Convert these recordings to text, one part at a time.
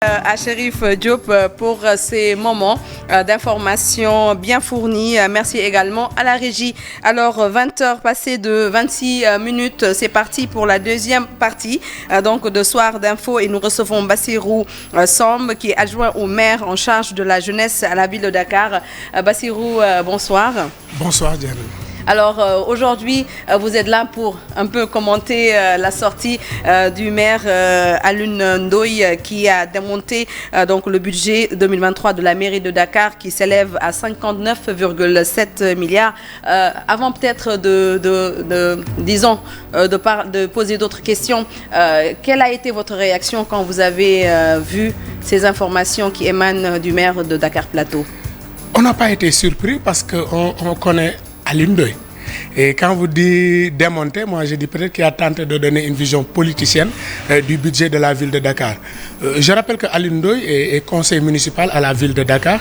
À Chérif Diop pour ces moments d'information bien fournis. Merci également à la régie. Alors, 20h passées de 26 minutes, c'est parti pour la deuxième partie donc de Soir d'info et nous recevons Bassirou Samb qui est adjoint au maire en charge de la jeunesse à la ville de Dakar. Bassirou, bonsoir. Bonsoir Diane. Alors aujourd'hui, vous êtes là pour un peu commenter la sortie du maire Alioune Ndoye qui a démonté donc le budget 2023 de la mairie de Dakar qui s'élève à 59,7 milliards. Avant peut-être de poser d'autres questions, quelle a été votre réaction quand vous avez vu ces informations qui émanent du maire de Dakar Plateau? On n'a pas été surpris parce qu'on connaît Alioune Ndoye. Et quand vous dites démonter, moi je dis peut-être qu'il a tenté de donner une vision politicienne du budget de la ville de Dakar. Je rappelle que Alioune Ndoye est conseiller municipal à la ville de Dakar.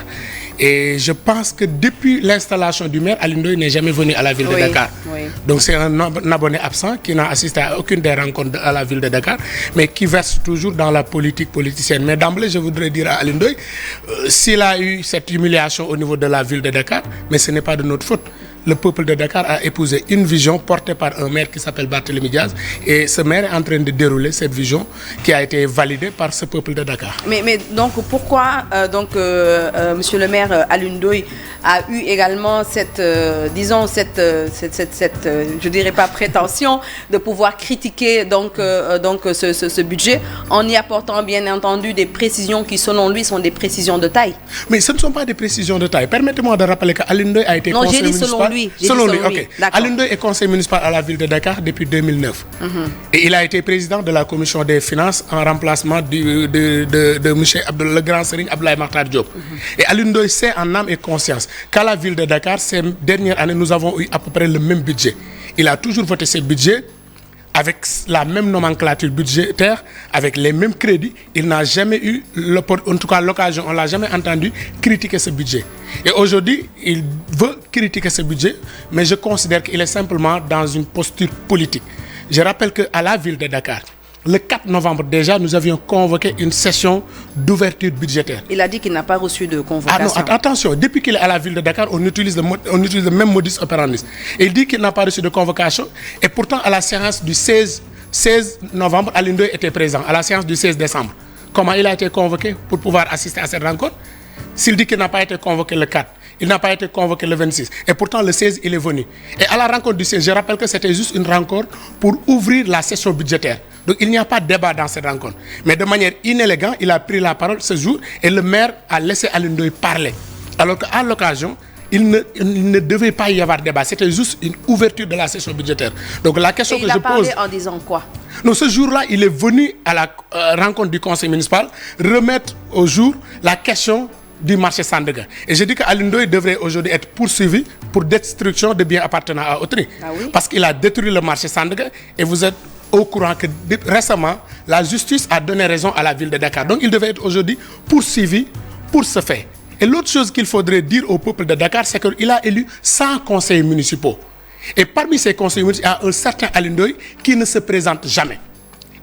Et je pense que depuis l'installation du maire, Alioune Ndoye n'est jamais venu à la ville de Dakar. Oui. Donc c'est un abonné absent qui n'a assisté à aucune des rencontres à la ville de Dakar, mais qui verse toujours dans la politique politicienne. Mais d'emblée, je voudrais dire à Alioune Ndoye, s'il a eu cette humiliation au niveau de la ville de Dakar, mais ce n'est pas de notre faute. Le peuple de Dakar a épousé une vision portée par un maire qui s'appelle Barthélémy Diaz. Et ce maire est en train de dérouler cette vision qui a été validée par ce peuple de Dakar. Mais donc pourquoi monsieur le maire Alioune Ndoye a eu également cette, je dirais pas prétention de pouvoir critiquer ce budget en y apportant bien entendu des précisions qui selon lui sont des précisions de taille? Mais ce ne sont pas des précisions de taille. Permettez-moi de rappeler qu'Alioune Ndoye a été conseiller municipal. Selon lui, ok. Alioune Ndoye est conseiller municipal à la ville de Dakar depuis 2009. Et il a été président de la commission des finances en remplacement de monsieur le grand Serigne Abdoulaye Makhtar Diop. Et Alioune Ndoye sait en âme et conscience qu'à la ville de Dakar, ces dernières années, nous avons eu à peu près le même budget. Il a toujours voté ce budget avec la même nomenclature budgétaire, avec les mêmes crédits. Il n'a jamais eu, en tout cas l'occasion, on ne l'a jamais entendu critiquer ce budget. Et aujourd'hui, il veut critiquer ce budget, mais je considère qu'il est simplement dans une posture politique. Je rappelle qu'à la ville de Dakar, le 4 novembre déjà, nous avions convoqué une session d'ouverture budgétaire. Il a dit qu'il n'a pas reçu de convocation. Ah non, attention, depuis qu'il est à la ville de Dakar, on utilise le même modus operandi. Il dit qu'il n'a pas reçu de convocation et pourtant à la séance du 16 novembre, Alioune Ndoye était présent, à la séance du 16 décembre. Comment il a été convoqué pour pouvoir assister à cette rencontre? S'il dit qu'il n'a pas été convoqué le 4, il n'a pas été convoqué le 26. Et pourtant, le 16, il est venu. Et à la rencontre du 16, je rappelle que c'était juste une rencontre pour ouvrir la session budgétaire. Donc, il n'y a pas de débat dans cette rencontre. Mais de manière inélégante, il a pris la parole ce jour et le maire a laissé Alioune Ndoye parler. Alors qu'à l'occasion, il ne devait pas y avoir de débat. C'était juste une ouverture de la session budgétaire. Donc, la question que je pose... Il a parlé en disant quoi? Non, ce jour-là, il est venu à la rencontre du conseil municipal remettre au jour la question du marché Sandaga. Et je dis qu'Alioune Ndoye devrait aujourd'hui être poursuivi pour destruction de biens appartenant à autrui. Ah oui? Parce qu'il a détruit le marché Sandaga et vous êtes au courant que récemment, la justice a donné raison à la ville de Dakar. Donc il devait être aujourd'hui poursuivi pour ce fait. Et l'autre chose qu'il faudrait dire au peuple de Dakar, c'est qu'il a élu 100 conseillers municipaux. Et parmi ces conseillers municipaux, il y a un certain Alioune Ndoye qui ne se présente jamais.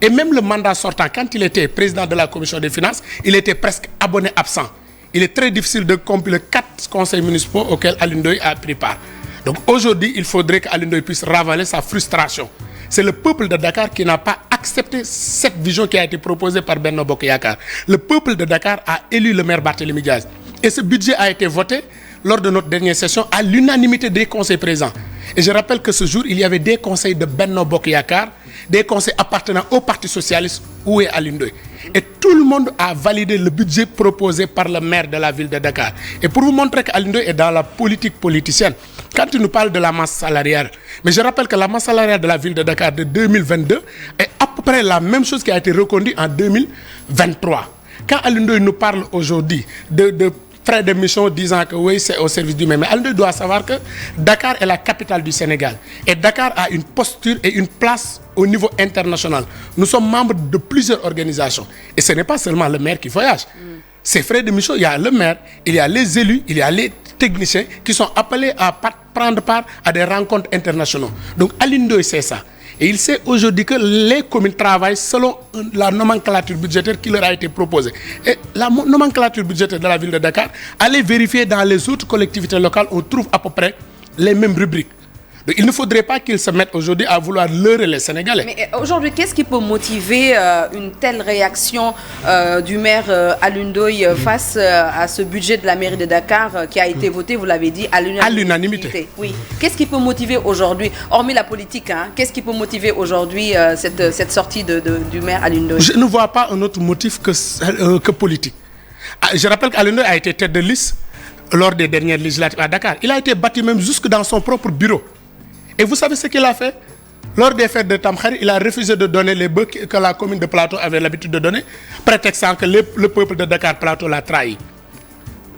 Et même le mandat sortant, quand il était président de la commission des finances, il était presque abonné absent. Il est très difficile de compiler 4 conseils municipaux auxquels Alioune Ndoye a pris part. Donc aujourd'hui, il faudrait qu'Alioune Ndoye puisse ravaler sa frustration. C'est le peuple de Dakar qui n'a pas accepté cette vision qui a été proposée par Benno Bokk Yakaar. Le peuple de Dakar a élu le maire Barthélémy Diaz. Et ce budget a été voté lors de notre dernière session à l'unanimité des conseils présents. Et je rappelle que ce jour, il y avait des conseils de Benno Bokk Yakaar, des conseils appartenant au Parti Socialiste où est Alioune Ndoye. Et tout le monde a validé le budget proposé par le maire de la ville de Dakar. Et pour vous montrer qu'Alioune Ndoye est dans la politique politicienne, quand il nous parle de la masse salariale, mais je rappelle que la masse salariale de la ville de Dakar de 2022 est à peu près la même chose qui a été reconduite en 2023. Quand Alioune Ndoye nous parle aujourd'hui de frais de mission disant que oui, c'est au service du maire. Mais Alioune Ndoye doit savoir que Dakar est la capitale du Sénégal. Et Dakar a une posture et une place au niveau international. Nous sommes membres de plusieurs organisations. Et ce n'est pas seulement le maire qui voyage. Ces frais de mission, il y a le maire, il y a les élus, il y a les techniciens qui sont appelés à prendre part à des rencontres internationales. Donc Alioune Ndoye, c'est ça. Et il sait aujourd'hui que les communes travaillent selon la nomenclature budgétaire qui leur a été proposée. Et la nomenclature budgétaire de la ville de Dakar, allez vérifier dans les autres collectivités locales, on trouve à peu près les mêmes rubriques. Donc, il ne faudrait pas qu'ils se mettent aujourd'hui à vouloir leurrer les Sénégalais. Mais aujourd'hui, qu'est-ce qui peut motiver une telle réaction du maire Alioune Ndoye face à ce budget de la mairie de Dakar qui a été voté, vous l'avez dit, à l'unanimité? Oui. Qu'est-ce qui peut motiver aujourd'hui, hormis la politique, qu'est-ce qui peut motiver aujourd'hui cette sortie du maire Alioune Ndoye? Je ne vois pas un autre motif que politique. Je rappelle qu'Alioune Ndoye a été tête de liste lors des dernières législatives à Dakar. Il a été battu même jusque dans son propre bureau. Et vous savez ce qu'il a fait? Lors des fêtes de Tamkhari, il a refusé de donner les bœufs que la commune de Plateau avait l'habitude de donner, prétextant que le peuple de Dakar Plateau l'a trahi.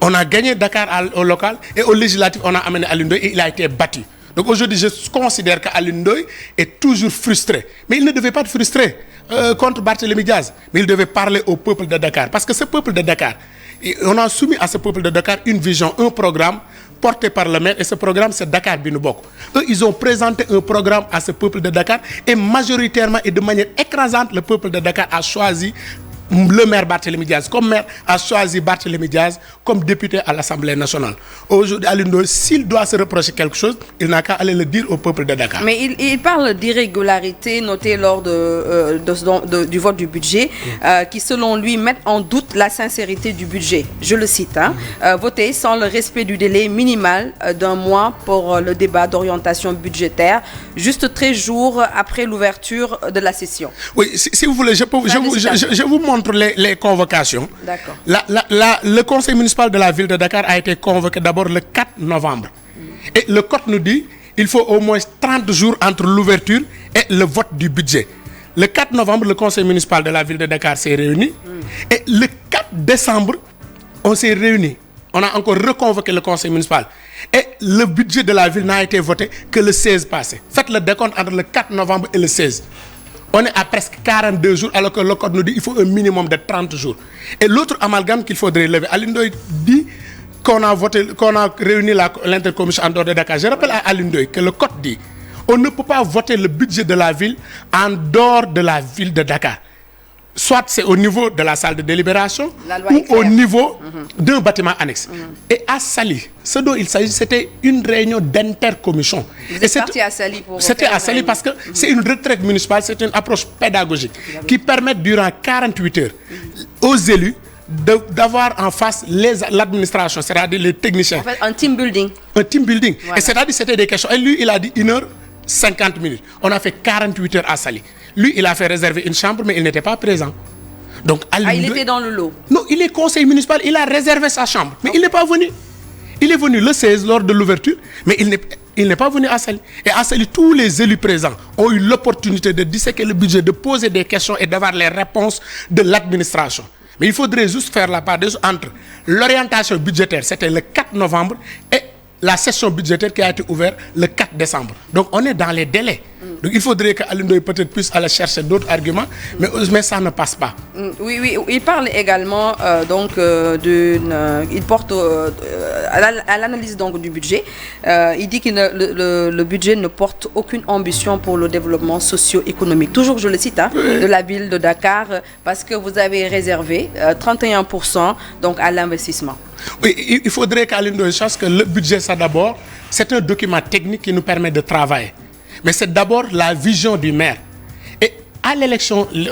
On a gagné Dakar au local et au législatif, on a amené Alioune Ndoye et il a été battu. Donc aujourd'hui, je considère qu'Alioune Ndoye est toujours frustré. Mais il ne devait pas être frustré contre Barthélémy Diaz, mais il devait parler au peuple de Dakar. Parce que ce peuple de Dakar, on a soumis à ce peuple de Dakar une vision, un programme porté par le maire, et ce programme c'est Dakar Binu Bokk. Eux, ils ont présenté un programme à ce peuple de Dakar et majoritairement et de manière écrasante, le peuple de Dakar a choisi le maire Barthélémy Diaz comme maire, a choisi Barthélémy Diaz comme député à l'Assemblée nationale. Aujourd'hui, Alioune Ndoye, s'il doit se reprocher quelque chose, il n'a qu'à aller le dire au peuple de Dakar. Mais il parle d'irrégularités notées lors du vote du budget, qui selon lui mettent en doute la sincérité du budget. Je le cite, voté sans le respect du délai minimal d'un mois pour le débat d'orientation budgétaire, juste 13 jours après l'ouverture de la session. Oui, si vous voulez, je vous montre les convocations. D'accord. Le conseil municipal de la ville de Dakar a été convoqué d'abord le 4 novembre. Et le code nous dit qu'il faut au moins 30 jours entre l'ouverture et le vote du budget. Le 4 novembre, le conseil municipal de la ville de Dakar s'est réuni. Et le 4 décembre, on s'est réuni. On a encore reconvoqué le conseil municipal. Et le budget de la ville n'a été voté que le 16 passé. Faites le décompte entre le 4 novembre et le 16. On est à presque 42 jours alors que le code nous dit qu'il faut un minimum de 30 jours. Et l'autre amalgame qu'il faudrait lever, Alioune Ndoye dit qu'on a réuni l'intercommission en dehors de Dakar. Je rappelle à Alioune Ndoye que le code dit on ne peut pas voter le budget de la ville en dehors de la ville de Dakar. Soit c'est au niveau de la salle de délibération ou au niveau d'un bâtiment annexe. Et à Saly, ce dont il s'agit, c'était une réunion d'intercommission. Vous êtes parti à Saly pour... C'était à Saly parce que c'est une retraite municipale, c'est une approche pédagogique qui permet durant 48 heures aux élus d'avoir en face l'administration, c'est-à-dire les techniciens. En fait, un team building. Un team building. Voilà. Et c'est-à-dire c'était des questions. Et lui, il a dit 1h50. On a fait 48 heures à Saly. Lui, il a fait réserver une chambre, mais il n'était pas présent. Donc, il était dans le lot. Non, il est conseiller municipal, il a réservé sa chambre, mais il n'est pas venu. Il est venu le 16 lors de l'ouverture, mais il n'est pas venu à Saly. Et à Saly, tous les élus présents ont eu l'opportunité de disséquer le budget, de poser des questions et d'avoir les réponses de l'administration. Mais il faudrait juste faire la part entre l'orientation budgétaire, c'était le 4 novembre, et la session budgétaire qui a été ouverte le 4 décembre. Donc on est dans les délais. Donc il faudrait que Alioune Ndoye peut-être puisse aller chercher d'autres arguments, mais ça ne passe pas. Oui, il parle également il porte à l'analyse donc du budget. Il dit que le budget ne porte aucune ambition pour le développement socio-économique. Toujours, je le cite, de la ville de Dakar, parce que vous avez réservé 31% donc à l'investissement. Oui, il faudrait qu'Alioune Ndoye sache que le budget, ça d'abord, c'est un document technique qui nous permet de travailler. Mais c'est d'abord la vision du maire. Et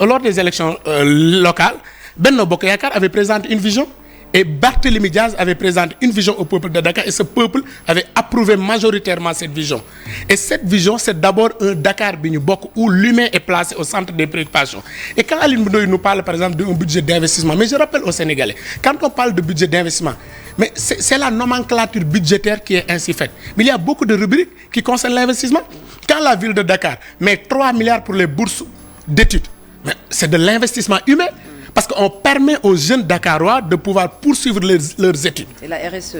lors des élections locales, Benno Bokk Yakaar avait présenté une vision et Barthélémy Diaz avait présenté une vision au peuple de Dakar et ce peuple avait approuvé majoritairement cette vision. Et cette vision, c'est d'abord un Dakar Binu Bokk où l'humain est placé au centre des préoccupations. Et quand Alioune Ndoye nous parle par exemple d'un budget d'investissement, mais je rappelle aux Sénégalais, quand on parle de budget d'investissement, mais c'est la nomenclature budgétaire qui est ainsi faite. Mais il y a beaucoup de rubriques qui concernent l'investissement. Quand la ville de Dakar met 3 milliards pour les bourses d'études, mais c'est de l'investissement humain. Parce qu'on permet aux jeunes Dakarois de pouvoir poursuivre leurs études. C'est la RSE.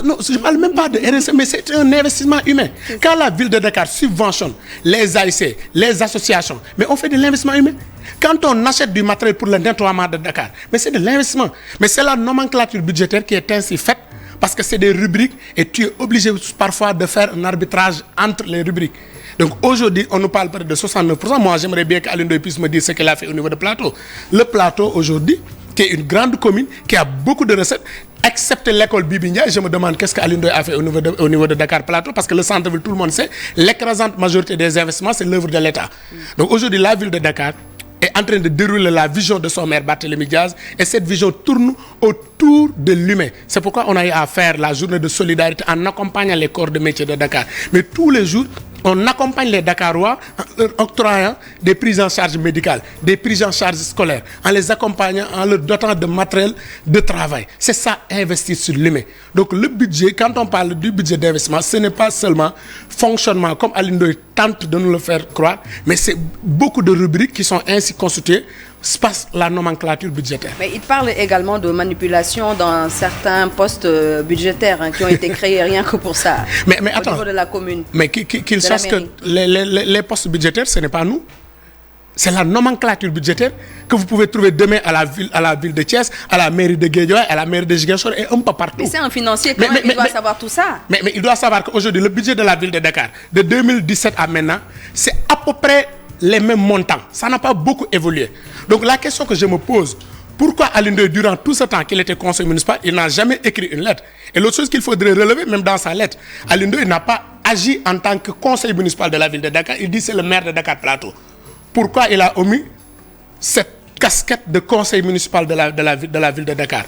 Non, je ne parle même pas de RSE, mais c'est un investissement humain. Quand la ville de Dakar subventionne les AIC, les associations, mais on fait de l'investissement humain. Quand on achète du matériel pour le nettoiement de Dakar, mais c'est de l'investissement. Mais c'est la nomenclature budgétaire qui est ainsi faite parce que c'est des rubriques et tu es obligé parfois de faire un arbitrage entre les rubriques. Donc aujourd'hui, on nous parle près de 69%. Moi, j'aimerais bien qu'Alioune Ndoye puisse me dire ce qu'il a fait au niveau de Plateau. Le Plateau aujourd'hui, qui est une grande commune, qui a beaucoup de recettes, excepté l'école Bibi Ndiaye, je me demande qu'est-ce qu'Alioune Ndoye a fait au niveau de Dakar Plateau, parce que le centre-ville, tout le monde sait, l'écrasante majorité des investissements, c'est l'œuvre de l'État. Donc aujourd'hui, la ville de Dakar est en train de dérouler la vision de son maire Barthélémy Diaz, et cette vision tourne autour de l'humain. C'est pourquoi on a eu à faire la journée de solidarité en accompagnant les corps de métier de Dakar. Mais tous les jours, on accompagne les Dakarois en leur octroyant des prises en charge médicales, des prises en charge scolaires, en les accompagnant, en leur dotant de matériel de travail. C'est ça, investir sur l'humain. Donc le budget, quand on parle du budget d'investissement, ce n'est pas seulement fonctionnement, comme Alioune Ndoye tente de nous le faire croire, mais c'est beaucoup de rubriques qui sont ainsi constituées, passe la nomenclature budgétaire. Mais il parle également de manipulation dans certains postes budgétaires qui ont été créés rien que pour ça. Mais attends, au niveau de la commune. Mais qu'ils sachent que les postes budgétaires, ce n'est pas nous. C'est la nomenclature budgétaire que vous pouvez trouver demain à la ville de Thiès, à la mairie de Guédiawaye, à la mairie de Ziguinchor et un peu partout. Mais c'est un financier, quand même, il doit savoir tout ça. Mais il doit savoir qu'aujourd'hui, le budget de la ville de Dakar, de 2017 à maintenant, c'est à peu près les mêmes montants. Ça n'a pas beaucoup évolué. Donc la question que je me pose, pourquoi Alioune Ndoye, durant tout ce temps qu'il était conseiller municipal, il n'a jamais écrit une lettre? Et l'autre chose qu'il faudrait relever, même dans sa lettre, Alioune Ndoye n'a pas agi en tant que conseiller municipal de la ville de Dakar. Il dit c'est le maire de Dakar Plateau. Pourquoi il a omis cette casquette de conseiller municipal de la ville de Dakar?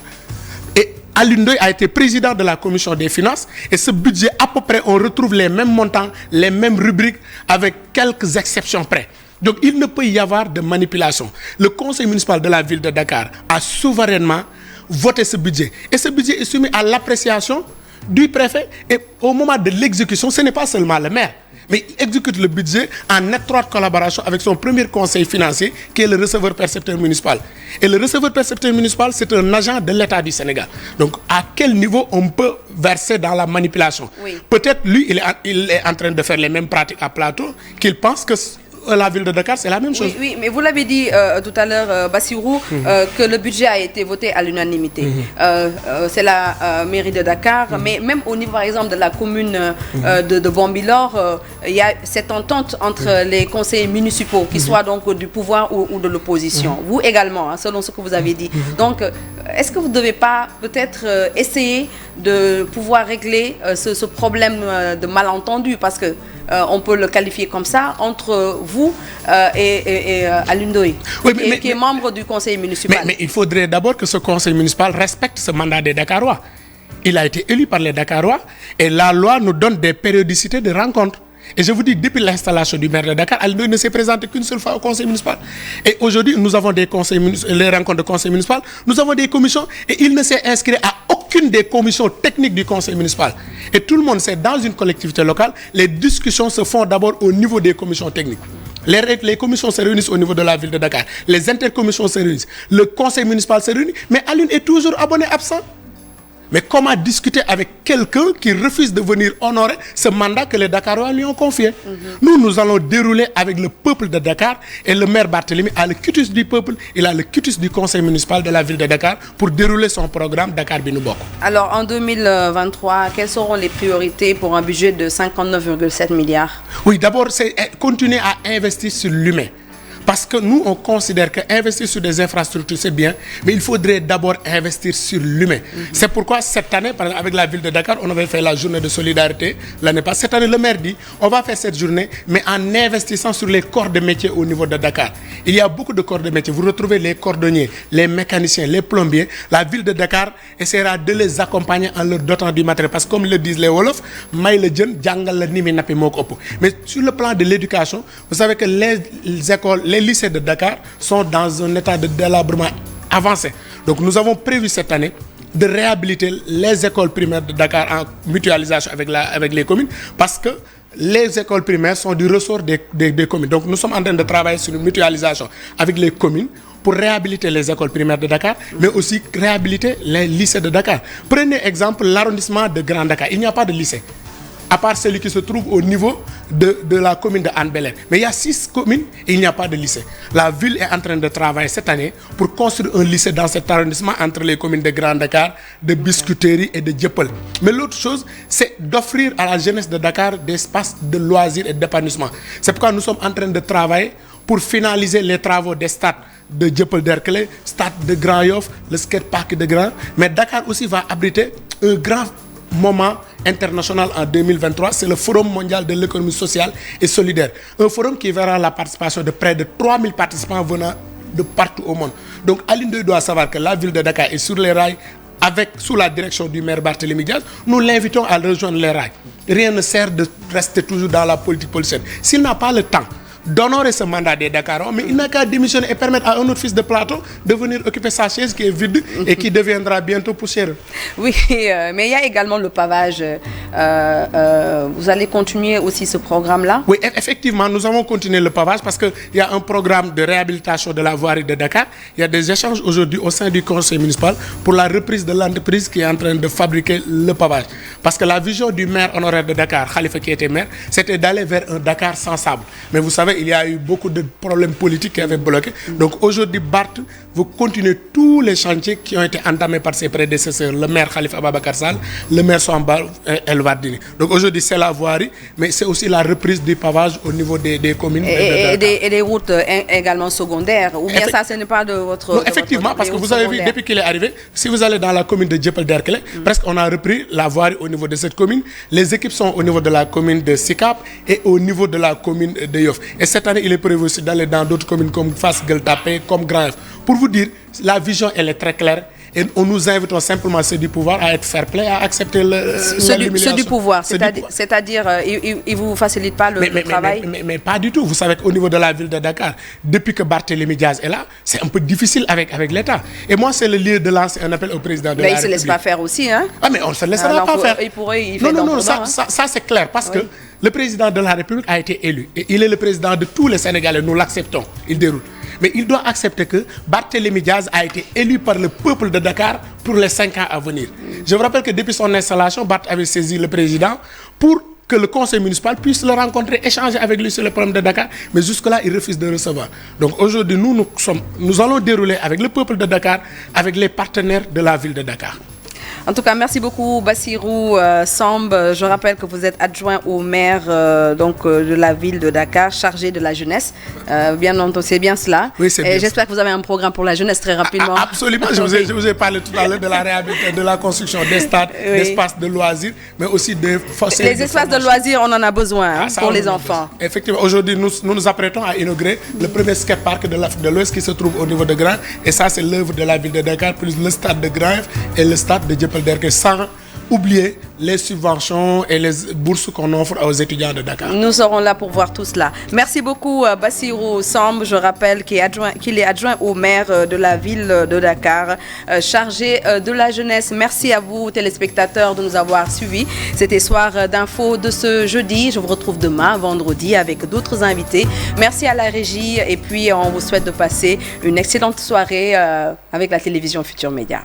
Et Alioune Ndoye a été président de la commission des finances, et ce budget, à peu près, on retrouve les mêmes montants, les mêmes rubriques, avec quelques exceptions près. Donc il ne peut y avoir de manipulation. Le conseil municipal de la ville de Dakar a souverainement voté ce budget. Et ce budget est soumis à l'appréciation du préfet. Et au moment de l'exécution, ce n'est pas seulement le maire, mais il exécute le budget en étroite collaboration avec son premier conseil financier, qui est le receveur-percepteur municipal. Et le receveur-percepteur municipal, c'est un agent de l'État du Sénégal. Donc à quel niveau on peut verser dans la manipulation? Oui. Peut-être lui, il est en train de faire les mêmes pratiques à Plateau, qu'il pense que la ville de Dakar, c'est la même chose. Oui, mais vous l'avez dit tout à l'heure, Bassirou, que le budget a été voté à l'unanimité. C'est la mairie de Dakar, mais même au niveau, par exemple, de la commune de Bambilor, il y a cette entente entre les conseillers municipaux, qu'ils soient donc du pouvoir ou de l'opposition. Vous également, hein, selon ce que vous avez dit. Donc, est-ce que vous ne devez pas peut-être essayer de pouvoir régler ce problème de malentendu, parce que on peut le qualifier comme ça, entre vous et Alioune Ndoye, qui est membre du conseil municipal. Mais il faudrait d'abord que ce conseil municipal respecte ce mandat des Dakarois. Il a été élu par les Dakarois, et la loi nous donne des périodicités de rencontres. Et je vous dis, depuis l'installation du maire de Dakar, Alioune Ndoye ne s'est présenté qu'une seule fois au conseil municipal. Et aujourd'hui, nous avons les rencontres de conseil municipal, nous avons des commissions, et il ne s'est inscrit à aucune des commissions techniques du conseil municipal. Et tout le monde sait, dans une collectivité locale, les discussions se font d'abord au niveau des commissions techniques. Les commissions se réunissent au niveau de la ville de Dakar, les intercommissions se réunissent, le conseil municipal se réunit, mais Alioune est toujours abonné absent. Mais comment discuter avec quelqu'un qui refuse de venir honorer ce mandat que les Dakarois lui ont confié? Nous allons dérouler avec le peuple de Dakar, et le maire Barthélémy a le quitus du peuple, il a le quitus du conseil municipal de la ville de Dakar pour dérouler son programme Dakar Bi Nu Bokk. Alors en 2023, quelles seront les priorités pour un budget de 59,7 milliards? Oui, d'abord, c'est continuer à investir sur l'humain. Parce que nous, on considère qu'investir sur des infrastructures, c'est bien, mais il faudrait d'abord investir sur l'humain. C'est pourquoi cette année, par exemple, avec la ville de Dakar, on avait fait la journée de solidarité l'année passée. Cette année, le maire dit, on va faire cette journée, mais en investissant sur les corps de métier au niveau de Dakar. Il y a beaucoup de corps de métier. Vous retrouvez les cordonniers, les mécaniciens, les plombiers. La ville de Dakar essaiera de les accompagner en leur dotant du matériel. Parce que comme le disent les Wolof, may le jeune, jangal la nimi napi moko opo. Mais sur le plan de l'éducation, vous savez que les écoles, les lycées de Dakar sont dans un état de délabrement avancé. Donc nous avons prévu cette année de réhabiliter les écoles primaires de Dakar en mutualisation avec les communes, parce que les écoles primaires sont du ressort des communes. Donc nous sommes en train de travailler sur une mutualisation avec les communes pour réhabiliter les écoles primaires de Dakar, mais aussi réhabiliter les lycées de Dakar. Prenez exemple l'arrondissement de Grand Dakar. Il n'y a pas de lycée. à part celui qui se trouve au niveau de la commune de Hann Bel-Air. Mais il y a 6 communes et il n'y a pas de lycée. La ville est en train de travailler cette année pour construire un lycée dans cet arrondissement entre les communes de Grand Dakar, de Biscuiterie et de Dieuppeul. Mais l'autre chose, c'est d'offrir à la jeunesse de Dakar des espaces de loisirs et d'épanouissement. C'est pourquoi nous sommes en train de travailler pour finaliser les travaux des stades de Dieuppeul-Derklé, stade de Grand Yoff, le skatepark de Grand. Mais Dakar aussi va abriter un grand moment international en 2023, c'est le Forum mondial de l'économie sociale et solidaire. Un forum qui verra la participation de près de 3000 participants venant de partout au monde. Donc Alioune Ndoye doit savoir que la ville de Dakar est sur les rails sous la direction du maire Barthélémy Diaz. Nous l'invitons à rejoindre les rails. Rien ne sert de rester toujours dans la politique politicienne. S'il n'a pas le temps d'honorer ce mandat des Dakarois, mais il n'a qu'à démissionner et permettre à un autre fils de plateau de venir occuper sa chaise qui est vide et qui deviendra bientôt poussière. Oui, mais il y a également le pavage. Vous allez continuer aussi ce programme-là? Oui, effectivement, nous avons continué le pavage parce qu'il y a un programme de réhabilitation de la voirie de Dakar. Il y a des échanges aujourd'hui au sein du conseil municipal pour la reprise de l'entreprise qui est en train de fabriquer le pavage. Parce que la vision du maire honoraire de Dakar, Khalifa qui était maire, c'était d'aller vers un Dakar sans sable. Mais vous savez, il y a eu beaucoup de problèmes politiques qui avaient bloqué. Donc aujourd'hui, Barth veut continuer tous les chantiers qui ont été entamés par ses prédécesseurs, le maire Khalifa Ababacar Sall, le maire Soham El Wardini. Donc aujourd'hui, c'est la voirie, mais c'est aussi la reprise du pavage au niveau des communes. Et des routes également secondaires. Ou bien ça, ce n'est pas de votre... Non, effectivement, parce que vous avez vu, depuis qu'il est arrivé, si vous allez dans la commune de Dieuppeul-Derklé, presque on a repris la voirie au niveau de cette commune. Les équipes sont au niveau de la commune de Sicap et au niveau de la commune de Yoff. Et cette année, il est prévu aussi d'aller dans d'autres communes comme Fass, Gueule Tapée, comme Grand Yoff. Pour vous dire, la vision, elle est très claire. Et on nous invitons simplement ceux du pouvoir à être fair play, à accepter ceux du pouvoir, c'est-à-dire ils ne vous facilitent pas le travail? Mais pas du tout. Vous savez qu'au niveau de la ville de Dakar, depuis que Barthélémy Diaz est là, c'est un peu difficile avec l'État. Et moi, c'est le lieu de lancer un appel au président de la République. Mais il ne se laisse pas faire aussi, hein? Ah, mais on ne se laissera pas faire. Non, ça c'est clair, parce que le président de la République a été élu. Et il est le président de tous les Sénégalais, nous l'acceptons. Il déroule. Mais il doit accepter que Barthélémy Diaz a été élu par le peuple de Dakar pour les 5 ans à venir. Je vous rappelle que depuis son installation, Barth avait saisi le président pour que le conseil municipal puisse le rencontrer, échanger avec lui sur les problèmes de Dakar. Mais jusque-là, il refuse de recevoir. Donc aujourd'hui, nous allons dérouler avec le peuple de Dakar, avec les partenaires de la ville de Dakar. En tout cas, merci beaucoup Bassirou Samb. Je rappelle que vous êtes adjoint au maire de la ville de Dakar, chargé de la jeunesse. Bien entendu, c'est bien cela. Oui, c'est bien. J'espère que vous avez un programme pour la jeunesse très rapidement. Absolument. Je vous ai parlé tout à l'heure de la réhabilitation, de la construction des stades, d'espaces de loisirs, mais aussi des forces. Les espaces de loisirs, on en a besoin pour les enfants. Effectivement. Aujourd'hui, nous nous apprêtons à inaugurer le premier skatepark de l'Afrique de l'Ouest qui se trouve au niveau de Grand. Et ça, c'est l'œuvre de la ville de Dakar, plus le stade de Grand et le stade de Dieuppeul, sans oublier les subventions et les bourses qu'on offre aux étudiants de Dakar. Nous serons là pour voir tout cela. Merci beaucoup Bassirou Samb. Je rappelle qu'il est adjoint au maire de la ville de Dakar, chargé de la jeunesse. Merci à vous téléspectateurs de nous avoir suivis. C'était Soir d'info de ce jeudi. Je vous retrouve demain, vendredi, avec d'autres invités. Merci à la régie et puis on vous souhaite de passer une excellente soirée avec la télévision Futur Média.